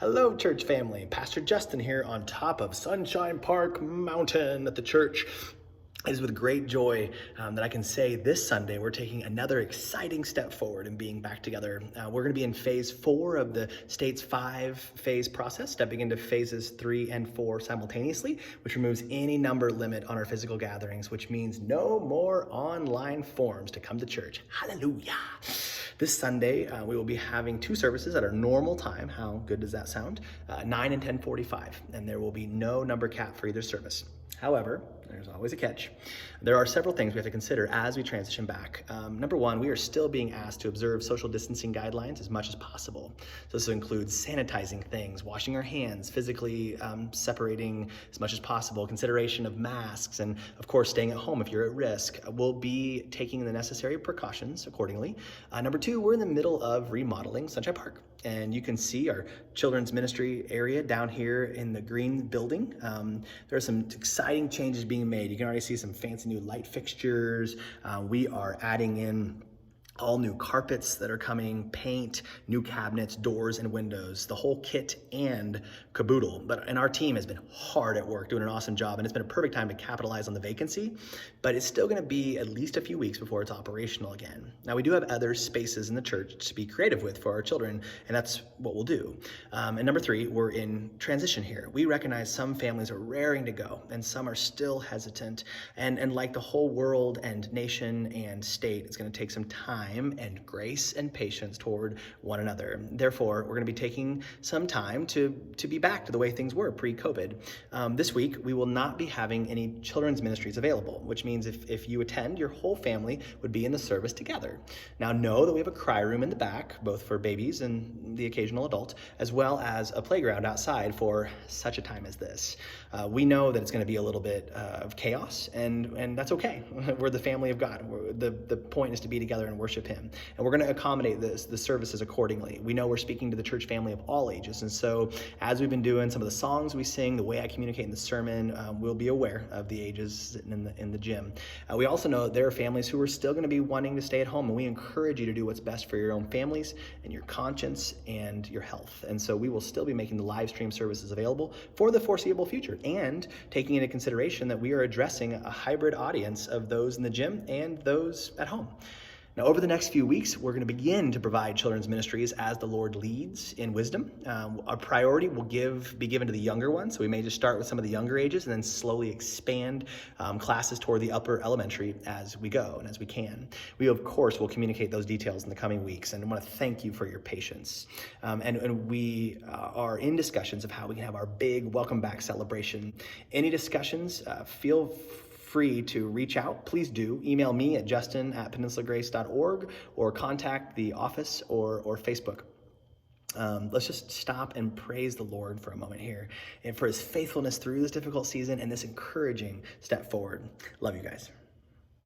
Hello, church family. Pastor Justin here on top of Sunshine Park Mountain at the church. It is with great joy that I can say this Sunday we're taking another exciting step forward in being back together. We're going to be in phase 4 of the state's 5-phase process, stepping into phases 3 and 4 simultaneously, which removes any number limit on our physical gatherings, which means no more online forms to come to church. Hallelujah. This Sunday, we will be having 2 services at our normal time. How good does that sound? 9 and 10:45, and there will be no number cap for either service. However, there's always a catch. There are several things we have to consider as we transition back. Number one, we are still being asked to observe social distancing guidelines as much as possible. So this includes sanitizing things, washing our hands, physically separating as much as possible, consideration of masks, and of course, staying at home if you're at risk. We'll be taking the necessary precautions accordingly. Number two, we're in the middle of remodeling Sunshine Park. And you can see our children's ministry area down here in the green building. There are some exciting changes being made. You can already see some fancy new light fixtures. We are adding in all new carpets that are coming, paint, new cabinets, doors, and windows, the whole kit and caboodle. And our team has been hard at work doing an awesome job, and it's been a perfect time to capitalize on the vacancy, but it's still gonna be at least a few weeks before it's operational again. Now, we do have other spaces in the church to be creative with for our children, and that's what we'll do. And number 3, we're in transition here. We recognize some families are raring to go, and some are still hesitant, and like the whole world and nation and state, it's gonna take some time and grace and patience toward one another. Therefore, we're going to be taking some time to be back to the way things were pre-COVID. This week, we will not be having any children's ministries available, which means if you attend, your whole family would be in the service together. Now, know that we have a cry room in the back, both for babies and the occasional adult, as well as a playground outside for such a time as this. We know that it's going to be a little bit of chaos, and that's okay. We're the family of God. The point is to be together and worship Him. And we're going to accommodate the services accordingly. We know we're speaking to the church family of all ages. And so as we've been doing some of the songs we sing, the way I communicate in the sermon, we'll be aware of the ages sitting in the gym. We also know that there are families who are still going to be wanting to stay at home, and we encourage you to do what's best for your own families and your conscience and your health. And so we will still be making the live stream services available for the foreseeable future, and taking into consideration that we are addressing a hybrid audience of those in the gym and those at home. Now, over the next few weeks, we're going to begin to provide children's ministries as the Lord leads in wisdom. Our priority will be given to the younger ones, so we may just start with some of the younger ages and then slowly expand classes toward the upper elementary as we go and as we can. We, of course, will communicate those details in the coming weeks, and I want to thank you for your patience. And we are in discussions of how we can have our big welcome back celebration. Any discussions, feel free to reach out. Please do. Email me at justin@peninsulagrace.org or contact the office or Facebook. Let's just stop and praise the Lord for a moment here and for His faithfulness through this difficult season and this encouraging step forward. Love you guys.